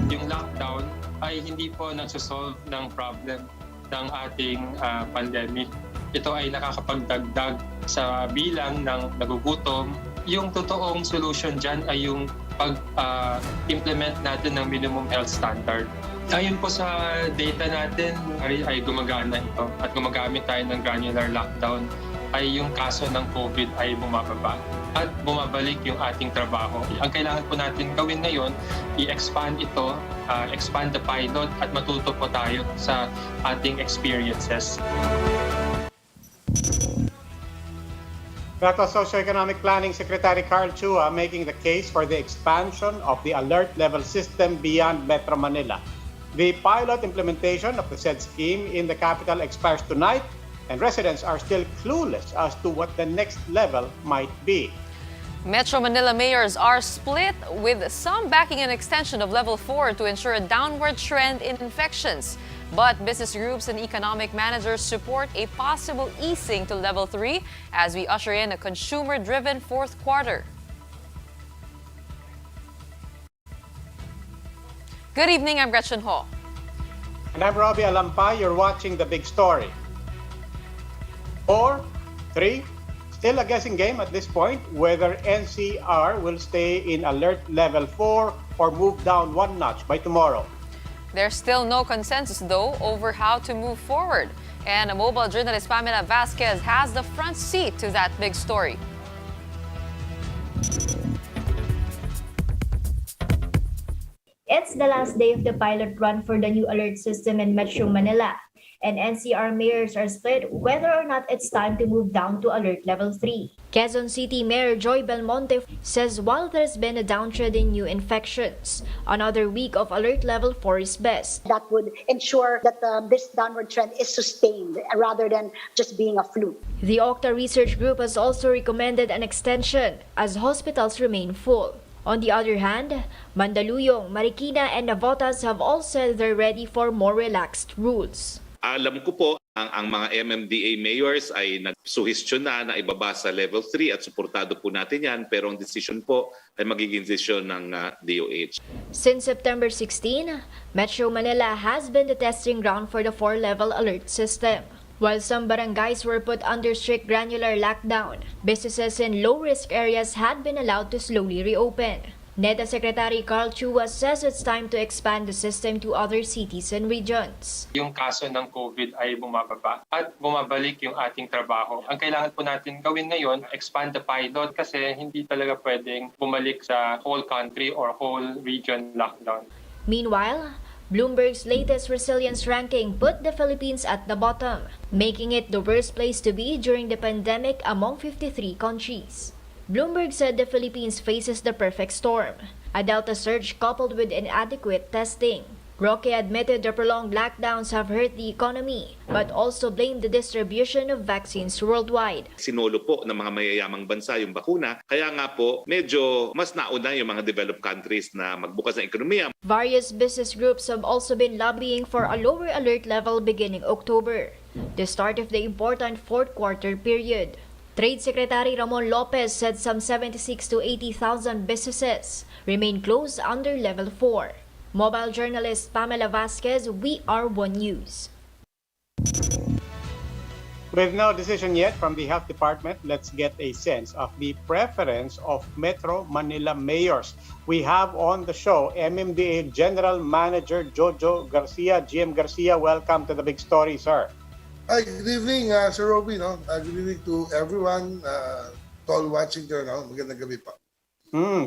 Yung lockdown ay hindi po nagsosolve ng problem ng ating pandemic. Ito ay nakakapagdagdag sa bilang ng nagugutom. Yung totoong solution dyan ay yung pag-implement natin ng minimum health standard. Ayon po sa data natin ay gumagana ito at gumagamit tayo ng granular lockdown ay yung kaso ng COVID ay bumababa at bumabalik yung ating trabaho. Ang kailangan po natin gawin ngayon, i-expand ito, expand the pilot at matuto po tayo sa ating experiences. That was Socioeconomic Planning Secretary Carl Chua making the case for the expansion of the alert level system beyond Metro Manila. The pilot implementation of the said scheme in the capital expires tonight, and residents are still clueless as to what the next level might be. Metro Manila mayors are split, with some backing an extension of level 4 to ensure a downward trend in infections. But business groups and economic managers support a possible easing to level 3 as we usher in a consumer-driven fourth quarter. Good evening, I'm Gretchen Ho. And I'm Robbie Alampay. You're watching The Big Story. 4, 3, still a guessing game at this point whether NCR will stay in alert level 4 or move down one notch by tomorrow. There's still no consensus, though, over how to move forward. And mobile journalist Pamela Vasquez has the front seat to that big story. It's the last day of the pilot run for the new alert system in Metro Manila, and NCR mayors are split whether or not it's time to move down to alert level 3. Quezon City Mayor Joy Belmonte says while there's been a downtrend in new infections, another week of alert level 4 is best. That would ensure that this downward trend is sustained rather than just being a fluke. The Octa Research Group has also recommended an extension as hospitals remain full. On the other hand, Mandaluyong, Marikina, and Navotas have all said they're ready for more relaxed rules. Alam ko po, ang mga MMDA mayors ay nagsuhestyon na ibaba sa level 3 at suportado po natin yan, pero ang decision po ay magiging decision ng DOH. Since September 16, Metro Manila has been the testing ground for the 4-level alert system. While some barangays were put under strict granular lockdown, businesses in low-risk areas had been allowed to slowly reopen. NEDA Secretary Carl Chua says it's time to expand the system to other cities and regions. Yung kaso ng COVID ay bumababa at bumabalik yung ating trabaho. Ang kailangan po natin gawin ngayon, expand the pilot kasi hindi talaga pwedeng bumalik sa whole country or whole region lockdown. Meanwhile, Bloomberg's latest resilience ranking put the Philippines at the bottom, making it the worst place to be during the pandemic among 53 countries. Bloomberg said the Philippines faces the perfect storm, a Delta surge coupled with inadequate testing. Roque admitted the prolonged lockdowns have hurt the economy, but also blamed the distribution of vaccines worldwide. Sinolo po ng mga mayayamang bansa yung bakuna, kaya nga po medyo mas nauna yung mga developed countries na magbukas ng ekonomiya. Various business groups have also been lobbying for a lower alert level beginning October, the start of the important fourth quarter period. Trade Secretary Ramon Lopez said some 76 to 80,000 businesses remain closed under level 4. Mobile journalist Pamela Vasquez, We Are One News. With no decision yet from the Health Department, let's get a sense of the preference of Metro Manila mayors. We have on the show MMDA General Manager Jojo Garcia. GM Garcia, welcome to The Big Story, sir. Hi, good evening, Sir Robby. Good evening to everyone, to all watching there. Magandang gabi pa.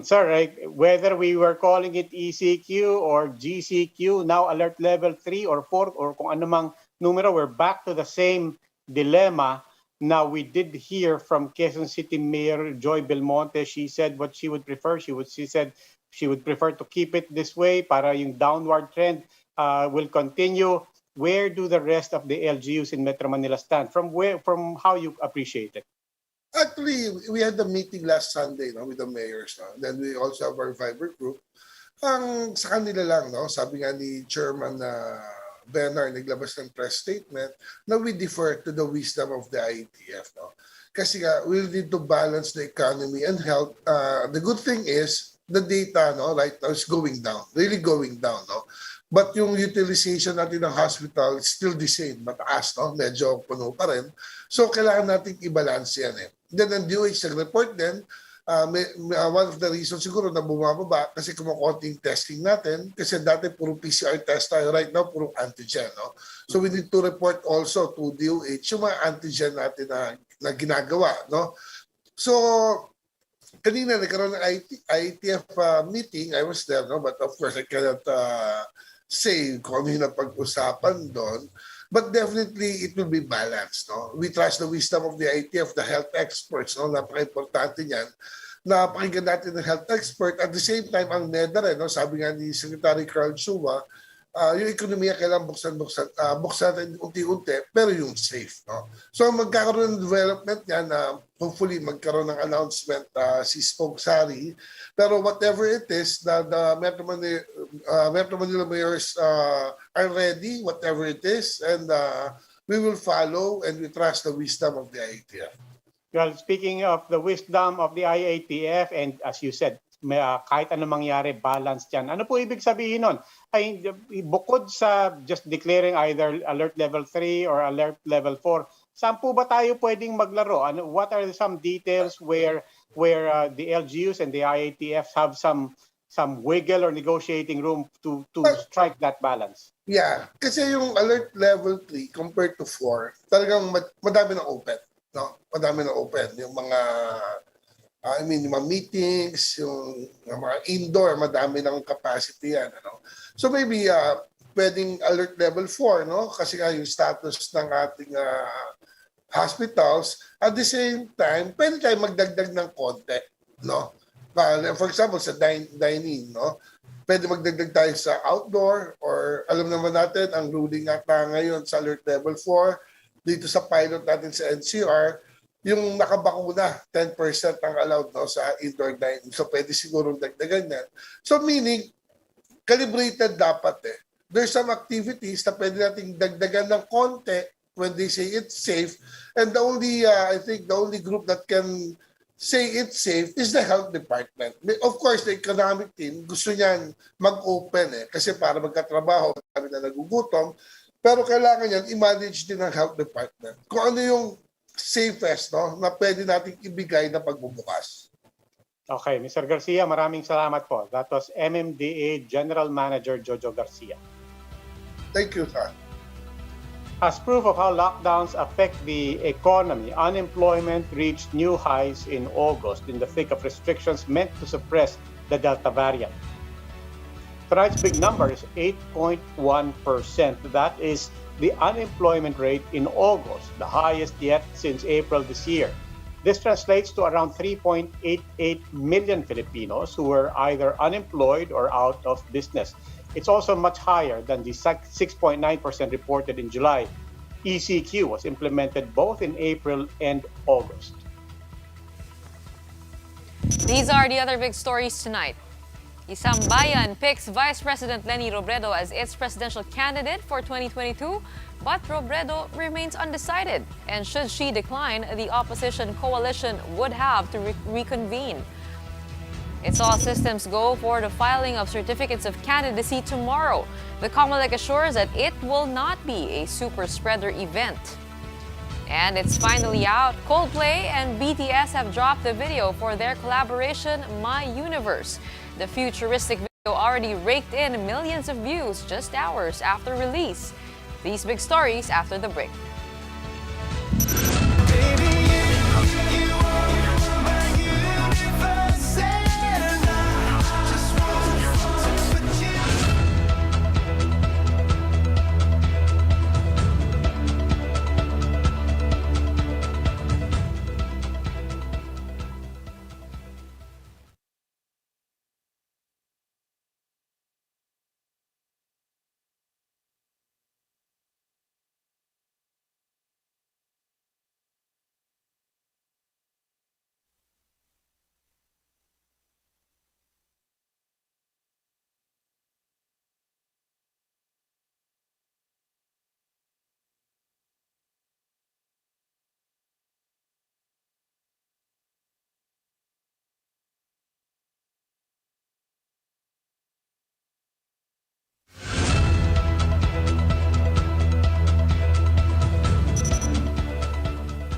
Sir, whether we were calling it ECQ or GCQ, now alert level 3 or 4 or kung anumang numero, we're back to the same dilemma. Now, we did hear from Quezon City Mayor Joy Belmonte. She said what she would prefer. She said she would prefer to keep it this way para yung downward trend will continue. Where do the rest of the LGUs in Metro Manila stand? From how you appreciate it? Actually, we had the meeting last Sunday with the mayors. Then we also have our Viber group. Ang sa kanila lang, sabi nga ni Chairman Benar, naglabas ng press statement na we defer to the wisdom of the IETF. Kasi we need to balance the economy and health. The good thing is, the data no, right now is going down, really going down. No? But yung utilization natin ng hospital is still the same, mataas, no? Medyo puno pa rin. So kailangan natin i-balance yan eh. Then ang DOH nag-report din, one of the reasons siguro na bumababa kasi kumukonting testing natin kasi dati puro PCR test tayo, right now puro antigen. No? So we need to report also to DOH yung mga antigen natin na ginagawa. No? So kanina nagkaroon ng ITF meeting, I was there, no? But of course I cannot say kung ano yung napag-usapan doon. But definitely, it will be balanced. No? We trust the wisdom of the ITF, the health experts. No? Napaka-importante niyan. Napakinggan natin ng health expert. At the same time, ang NEDA rin, no? Sabi nga ni Secretary Carl Chua, yung ekonomiya kailangan buksan unti-unti, pero yung safe. No? So magkakaroon ng development yan, hopefully magkaroon ng announcement si Spoke Sari. Pero whatever it is, the Metro Manila mayors are ready, whatever it is, and we will follow and we trust the wisdom of the IATF. Well, speaking of the wisdom of the IATF, and as you said, kahit ano mangyari, balance yan. Ano po ibig sabihin nun? Ay, bukod sa just declaring either alert level 3 or alert level 4, saan po ba tayo pwedeng maglaro? What are some details where the LGUs and the IATF have some wiggle or negotiating room to strike that balance? Yeah, kasi yung alert level 3 compared to 4, talagang madami ng open. No? Madami ng open. Yung mga yung mga meetings, yung mga indoor, madami ng capacity yan. Ano? So maybe pwedeng alert level 4, no? Kasi nga yung status ng ating hospitals. At the same time, pwede tayo magdagdag ng konti. No? For example, sa dining, no? Pwede magdagdag tayo sa outdoor or alam naman natin, ang ruling ata ngayon sa alert level 4, dito sa pilot natin sa NCR, yung nakabakuna, 10% ang allowed no, sa indoor dining. So pwede siguro dagdagan yan. So meaning, calibrated dapat eh. There's some activities na pwede nating dagdagan ng konti when they say it's safe. And the only, I think the only group that can say it's safe is the health department. Of course, the economic team, gusto niyan mag-open eh. Kasi para magkatrabaho, kami na nagugutom. Pero kailangan yan, i-manage din ng health department. Kung ano yung safest no, na pwede nating ibigay na pagbubukas. Okay, Mr. Garcia, maraming salamat po. That was MMDA General Manager Jojo Garcia. Thank you, sir. As proof of how lockdowns affect the economy, unemployment reached new highs in August in the thick of restrictions meant to suppress the Delta variant. Tonight's big number is 8.1%. That is the unemployment rate in August, the highest yet since April this year. This translates to around 3.88 million Filipinos who were either unemployed or out of business. It's also much higher than the 6.9% reported in July. ECQ was implemented both in April and August. These are the other big stories tonight. Isang Bayan picks Vice President Leni Robredo as its presidential candidate for 2022, but Robredo remains undecided. And should she decline, the opposition coalition would have to reconvene. It's all systems go for the filing of certificates of candidacy tomorrow. The COMELEC assures that it will not be a super spreader event. And it's finally out. Coldplay and BTS have dropped the video for their collaboration, My Universe. The futuristic video already raked in millions of views just hours after release. These big stories after the break.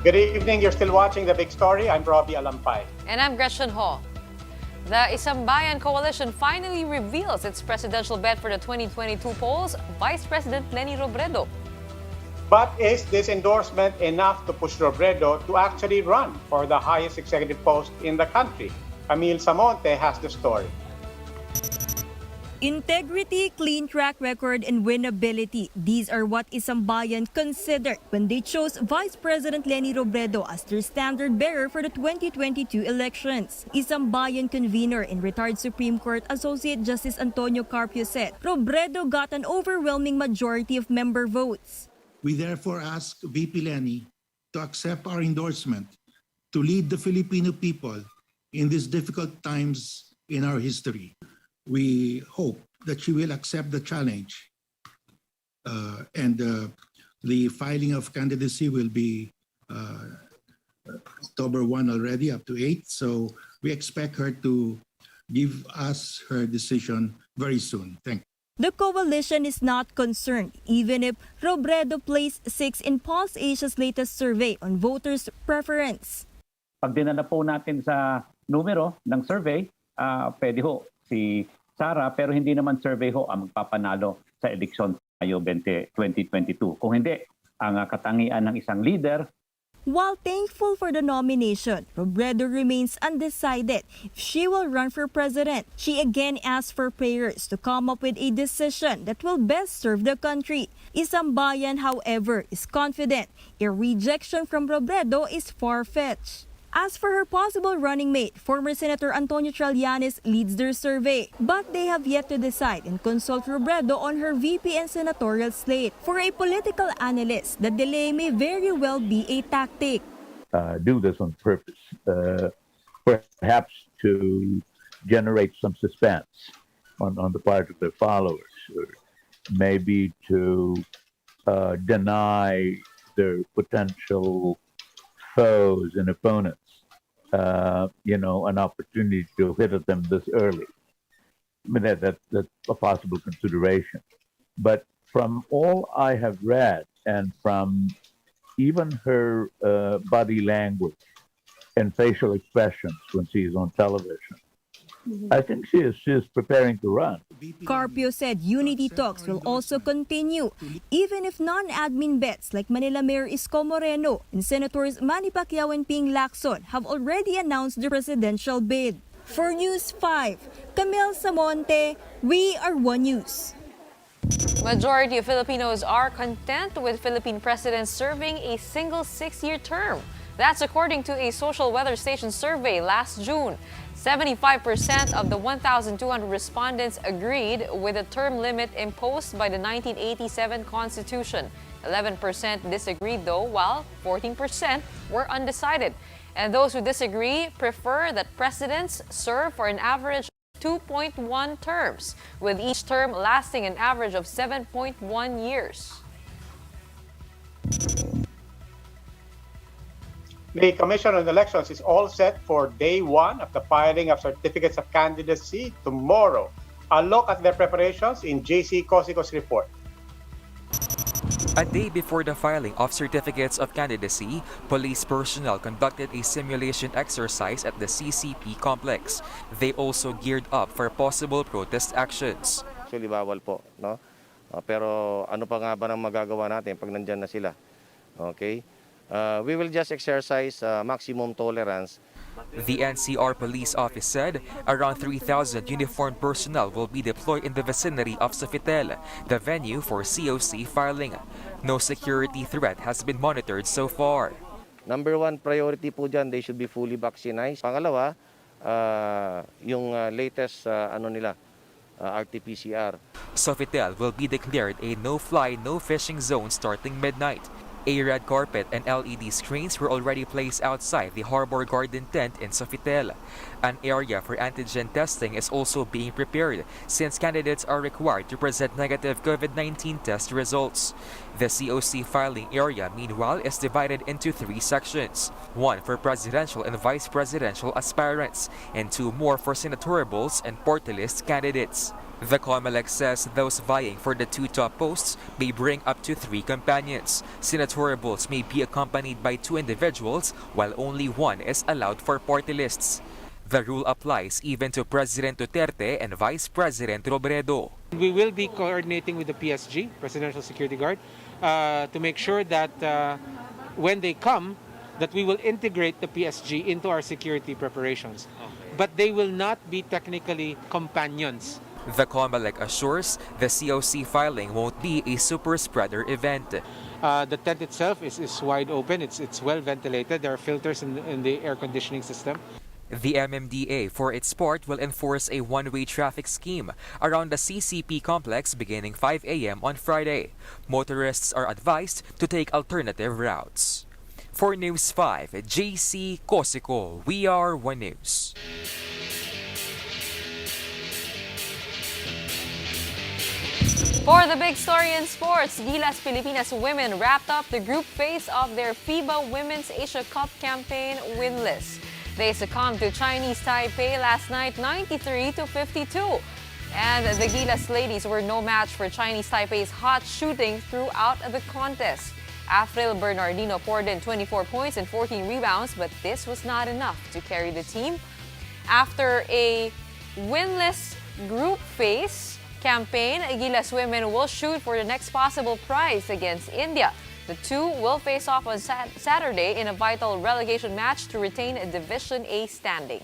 Good evening. You're still watching The Big Story. I'm Robbie Alampay. And I'm Gretchen Ho. The Isang Bayan Coalition finally reveals its presidential bet for the 2022 polls, Vice President Leni Robredo. But is this endorsement enough to push Robredo to actually run for the highest executive post in the country? Camille Samonte has the story. Integrity, clean track record, and winnability. These are what Isang Bayan considered when they chose Vice President Leni Robredo as their standard bearer for the 2022 elections. Isang Bayan convener and retired Supreme Court Associate Justice Antonio Carpio said Robredo got an overwhelming majority of member votes. We therefore ask VP Leni to accept our endorsement to lead the Filipino people in these difficult times in our history. We hope that she will accept the challenge and the filing of candidacy will be October 1 already, up to 8. So we expect her to give us her decision very soon. Thank you. The coalition is not concerned even if Robredo placed 6 in Pulse Asia's latest survey on voters' preference. Pag dinala po natin sa numero ng survey, pwede ho si Sara, pero hindi naman survey ho ang magpapanalo sa eleksyon sa Mayo 2022. Kung hindi, ang katangian ng isang leader. While thankful for the nomination, Robredo remains undecided if she will run for president. She again asked for prayers to come up with a decision that will best serve the country. Isang Bayan, however, is confident a rejection from Robredo is far-fetched. As for her possible running mate, former Senator Antonio Trillanes leads their survey. But they have yet to decide and consult Robredo on her VP and senatorial slate. For a political analyst, the delay may very well be a tactic. Do this on purpose, perhaps to generate some suspense on the part of their followers, or maybe to deny their potential foes and opponents, an opportunity to hit at them this early. I mean, that's a possible consideration. But from all I have read and from even her body language and facial expressions when she's on television, I think she is preparing to run. Carpio said unity talks will also continue, even if non-admin bets like Manila Mayor Isko Moreno and Senators Manny Pacquiao and Ping Lacson have already announced their presidential bid. For News 5, Camille Samonte, we are One News. Majority of Filipinos are content with Philippine presidents serving a single 6-year term. That's according to a social weather station survey last June. 75% of the 1,200 respondents agreed with the term limit imposed by the 1987 Constitution. 11% disagreed though, while 14% were undecided. And those who disagree prefer that presidents serve for an average of 2.1 terms, with each term lasting an average of 7.1 years. The Commission on Elections is all set for day 1 of the filing of certificates of candidacy tomorrow. A look at their preparations in JC Cosico's report. A day before the filing of certificates of candidacy, police personnel conducted a simulation exercise at the CCP complex. They also geared up for possible protest actions. Actually, bawal po, no? Pero ano pa nga ba nang magagawa natin pag nandyan na sila? Okay? We will just exercise maximum tolerance. The NCR Police Office said around 3,000 uniformed personnel will be deployed in the vicinity of Sofitel, the venue for COC filing. No security threat has been monitored so far. Number 1 priority po dyan, they should be fully vaccinated. Pangalawa, yung latest RT-PCR. Sofitel will be declared a no-fly, no-fishing zone starting midnight. A red carpet and LED screens were already placed outside the Harbor Garden tent in Sofitel. An area for antigen testing is also being prepared since candidates are required to present negative COVID-19 test results. The COC filing area, meanwhile, is divided into 3 sections. 1 for presidential and vice presidential aspirants, and 2 more for senatorials and party list candidates. The COMELEC says those vying for the two top posts may bring up to 3 companions. Senatoriables may be accompanied by 2 individuals, while only 1 is allowed for party lists. The rule applies even to President Duterte and Vice President Robredo. We will be coordinating with the PSG, Presidential Security Guard, to make sure that when they come, that we will integrate the PSG into our security preparations. But they will not be technically companions. The COMELEC assures the COC filing won't be a super spreader event. The tent itself is wide open. It's well ventilated. There are filters in the air conditioning system. The MMDA, for its part, will enforce a one-way traffic scheme around the CCP complex beginning 5 a.m. on Friday. Motorists are advised to take alternative routes. For News 5, JC Cosico, We Are One News. For the big story in sports, Gilas Pilipinas women wrapped up the group phase of their FIBA Women's Asia Cup campaign winless. They succumbed to Chinese Taipei last night 93-52. And the Gilas ladies were no match for Chinese Taipei's hot shooting throughout the contest. Afril Bernardino poured in 24 points and 14 rebounds, but this was not enough to carry the team. After a winless group phase campaign, Gilas women will shoot for the next possible prize against India. The two will face off on Saturday in a vital relegation match to retain a Division A standing.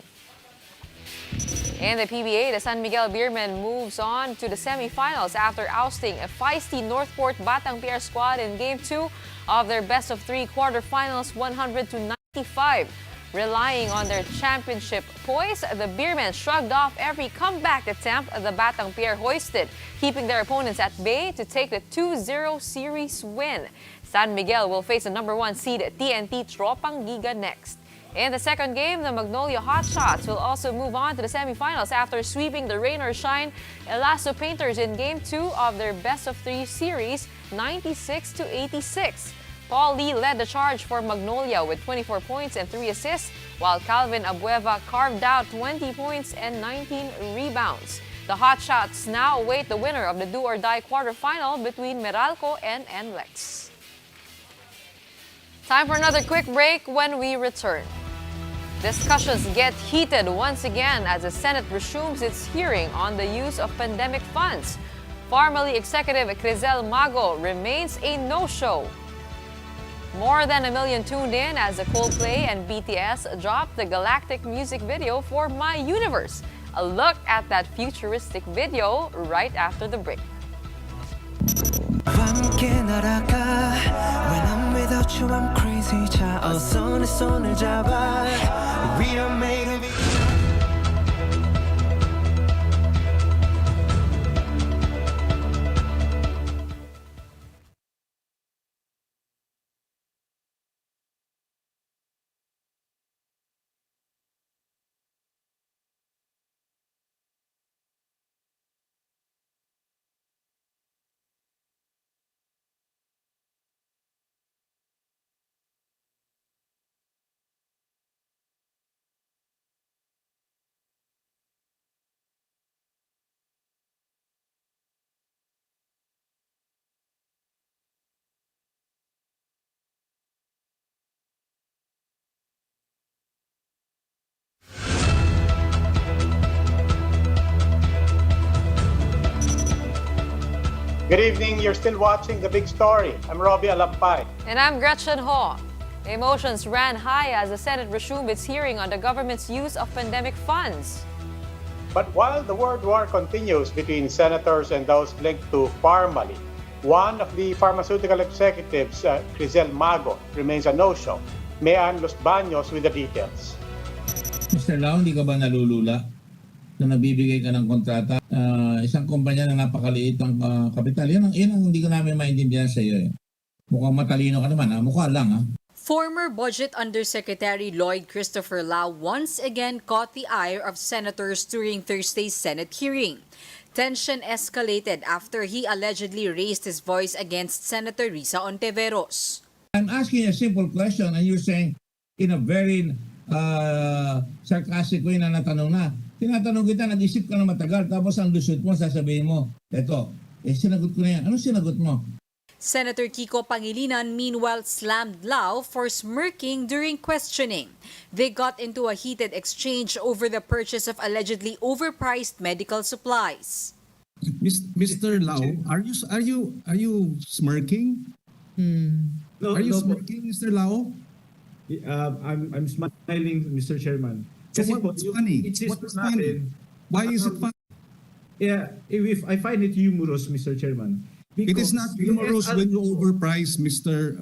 In the PBA, the San Miguel Beermen moves on to the semifinals after ousting a feisty Northport Batang Pier squad in Game 2 of their best-of-3 quarterfinals 100-95. Relying on their championship poise, the Beermen shrugged off every comeback attempt the Batang Pier hoisted, keeping their opponents at bay to take the 2-0 series win. San Miguel will face the number 1 seed TNT Tropang Giga next. In the second game, the Magnolia Hotshots will also move on to the semifinals after sweeping the rain or shine Elaso Painters in Game 2 of their best-of-3 series 96-86. Paul Lee led the charge for Magnolia with 24 points and 3 assists, while Calvin Abueva carved out 20 points and 19 rebounds. The Hotshots now await the winner of the do-or-die quarterfinal between Meralco and NLEX. Time for another quick break. When we return, discussions get heated once again as the Senate resumes its hearing on the use of pandemic funds. Formerly Executive Crizel Mago remains a no-show. More than 1 million tuned in as the Coldplay and BTS dropped the galactic music video for My Universe. A look at that futuristic video right after the break. When I'm without you, I'm crazy. 자, 어서 내 손을 잡아. We are made of Good evening. You're still watching The Big Story. I'm Robbie Alampay. And I'm Gretchen Ho. Emotions ran high as the Senate resumed its hearing on the government's use of pandemic funds. But while the word war continues between senators and those linked to Parmali, one of the pharmaceutical executives, Crizel Mago, remains a no-show. Mayan Los Baños with the details. Mr. Lau, hindi ka ba nalulula na nabibigay ka ng kontrata? Isang kumpanya na napakaliit ng kapital. Yan ang hindi ko namin maintindihan sa iyo. Mukhang matalino ka naman. Mukha lang. Former Budget Undersecretary Lloyd Christopher Lau once again caught the ire of senators during Thursday's Senate hearing. Tension escalated after he allegedly raised his voice against Senator Risa Ontiveros. I'm asking a simple question and you're saying in a very sarcastic way na natanong na. Tinatanong kita, nag-isip ka na matagal, tapos ang lusot mo, sasabihin mo, eto, sinagot ko na yan. Ano sinagot mo? Senator Kiko Pangilinan meanwhile slammed Lau for smirking during questioning. They got into a heated exchange over the purchase of allegedly overpriced medical supplies. Mr. Lau, are you smirking? No, Are you no, smirking, Mr. Lau? I'm smiling, Mr. Chairman. So what's funny? What's funny? Why is it funny? Yeah, if I find it humorous, Mr. Chairman. It is not humorous when you overprice, Mr.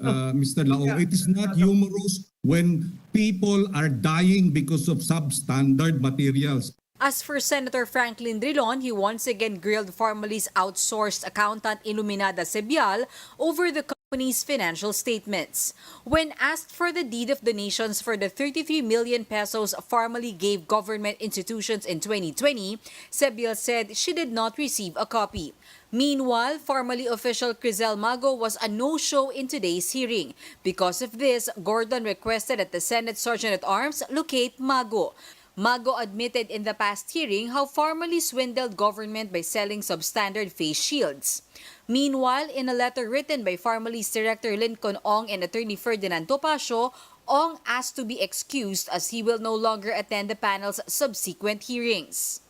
Lau. It is not humorous when people are dying because of substandard materials. As for Senator Franklin Drilon, he once again grilled Formalist outsourced accountant Iluminada Cebial over the company's financial statements. When asked for the deed of donations for the 33 million pesos Formally gave government institutions in 2020, Cebial said she did not receive a copy. Meanwhile, Formally official Crizel Mago was a no-show in today's hearing. Because of this, Gordon requested that the Senate Sergeant-at-Arms locate Mago. Mago admitted in the past hearing how Formally swindled government by selling substandard face shields. Meanwhile, in a letter written by Formally's Director Lincoln Ong and Attorney Ferdinand Topacio, Ong asked to be excused as he will no longer attend the panel's subsequent hearings.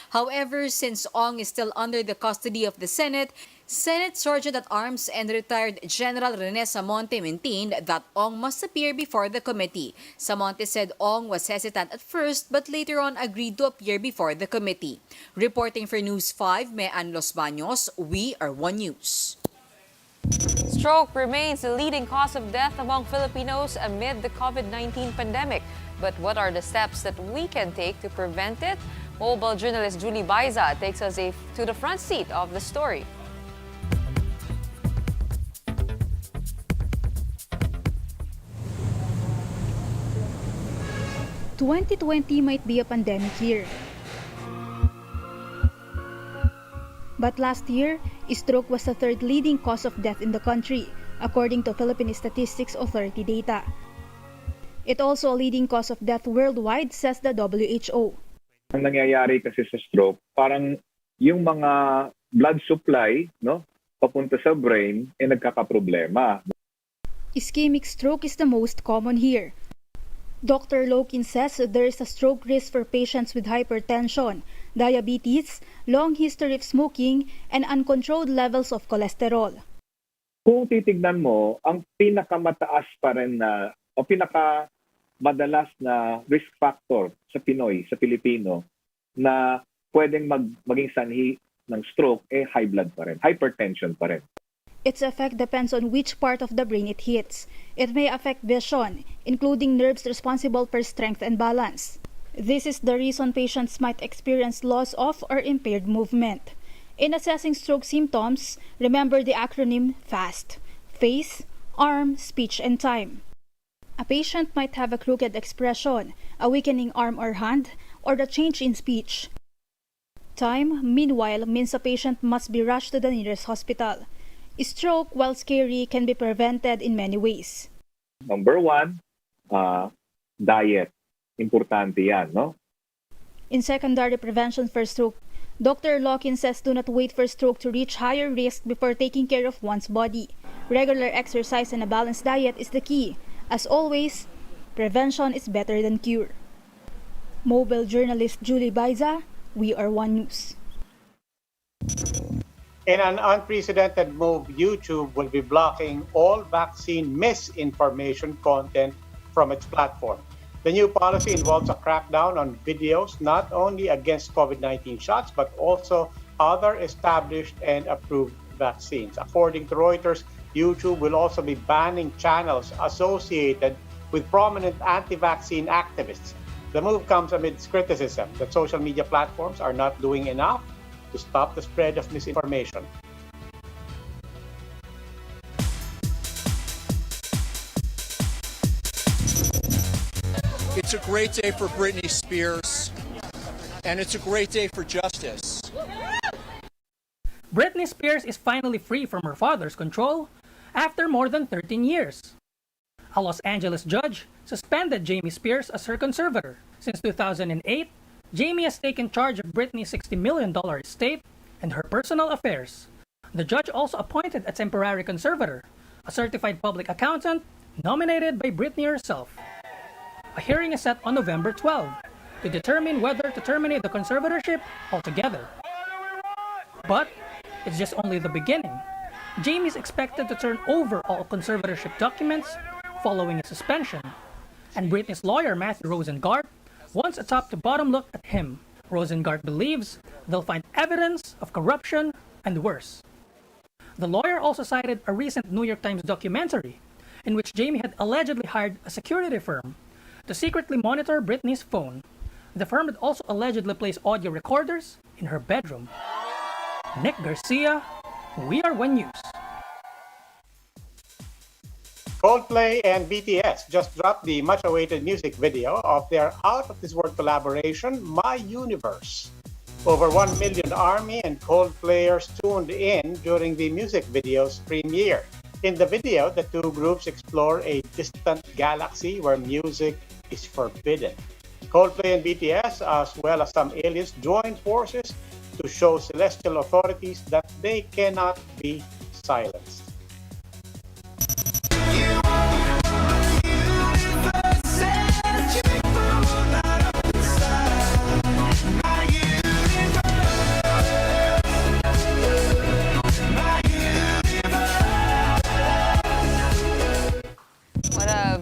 However, since Ong is still under the custody of the Senate Sergeant-at-Arms and retired General Rene Samonte maintained that Ong must appear before the committee. Samonte said Ong was hesitant at first but later on agreed to appear before the committee. Reporting for News 5, Mean Los Baños, we are One News. Stroke remains the leading cause of death among Filipinos amid the COVID-19 pandemic. But what are the steps that we can take to prevent it? Mobile journalist Julie Baiza takes us to the front seat of the story. 2020 might be a pandemic year. But last year, stroke was the third leading cause of death in the country, according to Philippine Statistics Authority data. It also a leading cause of death worldwide, says the WHO. Ang nangyayari kasi sa stroke, parang yung mga blood supply, no, papunta sa brain, nagkakaproblema. Ischemic stroke is the most common here. Dr. Lokin says there is a stroke risk for patients with hypertension, diabetes, long history of smoking, and uncontrolled levels of cholesterol. Kung titignan mo, ang pinakamataas pa rin na o pinakamadalas na risk factor sa Pinoy, sa Pilipino, na pwedeng maging sanhi ng stroke, high blood pa rin, hypertension pa rin. Its effect depends on which part of the brain it hits. It may affect vision, including nerves responsible for strength and balance. This is the reason patients might experience loss of or impaired movement. In assessing stroke symptoms, remember the acronym FAST: face, arm, speech, and time. A patient might have a crooked expression, a weakening arm or hand, or a change in speech. Time, meanwhile, means a patient must be rushed to the nearest hospital. Stroke, while scary, can be prevented in many ways. Number one, diet. Importante yan, no? In secondary prevention for stroke, Dr. Lokin says do not wait for stroke to reach higher risk before taking care of one's body. Regular exercise and a balanced diet is the key. As always, prevention is better than cure. Mobile journalist Julie Baiza, we are One News. In an unprecedented move, YouTube will be blocking all vaccine misinformation content from its platform. The new policy involves a crackdown on videos not only against COVID-19 shots, but also other established and approved vaccines. According to Reuters, YouTube will also be banning channels associated with prominent anti-vaccine activists. The move comes amidst criticism that social media platforms are not doing enough to stop the spread of misinformation. It's a great day for Britney Spears, and it's a great day for justice. Britney Spears is finally free from her father's control after more than 13 years. A Los Angeles judge suspended Jamie Spears as her conservator. Since 2008, Jamie has taken charge of Britney's $60 million estate and her personal affairs. The judge also appointed a temporary conservator, a certified public accountant nominated by Britney herself. A hearing is set on November 12 to determine whether to terminate the conservatorship altogether. But it's just only the beginning. Jamie is expected to turn over all conservatorship documents following a suspension, and Britney's lawyer Matthew Rosengart wants a top-to-bottom look at him. Rosengart believes they'll find evidence of corruption and worse. The lawyer also cited a recent New York Times documentary in which Jamie had allegedly hired a security firm to secretly monitor Britney's phone. The firm had also allegedly placed audio recorders in her bedroom. Nick Garcia, We Are One News. Coldplay and BTS just dropped the much-awaited music video of their out-of-this-world collaboration, My Universe. Over 1 million ARMY and Coldplayers tuned in during the music video's premiere. In the video, the two groups explore a distant galaxy where music is forbidden. Coldplay and BTS, as well as some aliens, join forces to show celestial authorities that they cannot be silenced.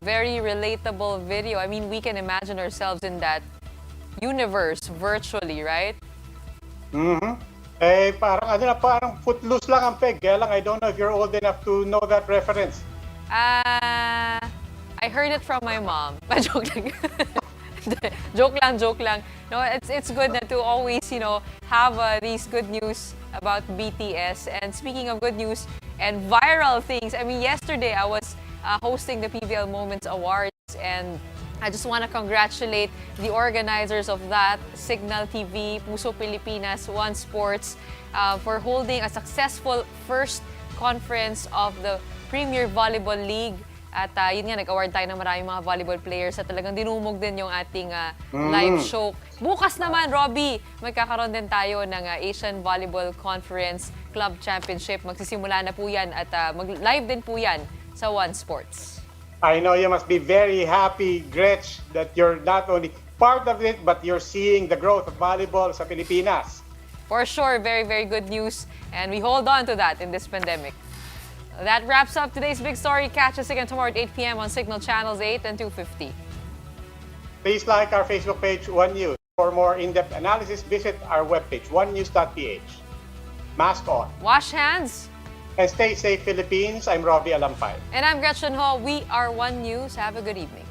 Very relatable video. I mean, we can imagine ourselves in that universe virtually, right? Parang footloose lang ang peg. Kaya lang, I don't know if you're old enough to know that reference. I heard it from my mom. Joke lang. joke lang. No, it's good na to always, have these good news about BTS. And speaking of good news and viral things, I mean, yesterday I was hosting the PVL Moments Awards, and I just want to congratulate the organizers of that, Signal TV, Puso Pilipinas, One Sports, for holding a successful first conference of the Premier Volleyball League. At yun nga, nag-award tayo ng maraming mga volleyball players at talagang dinumog din yung ating live show. Bukas naman, Robbie, magkakaroon din tayo ng Asian Volleyball Conference Club Championship. Magsisimula na po yan at mag-live din po yan sa One Sports. I know you must be very happy, Gretch, that you're not only part of it, but you're seeing the growth of volleyball sa Pilipinas. For sure, very, very good news. And we hold on to that in this pandemic. That wraps up today's big story. Catch us again tomorrow at 8 p.m. on Signal Channels 8 and 250. Please like our Facebook page, One News. For more in-depth analysis, visit our webpage, onenews.ph. Mask on. Wash hands. And stay safe, Philippines. I'm Robbie Alampay. And I'm Gretchen Ho. We are One News. Have a good evening.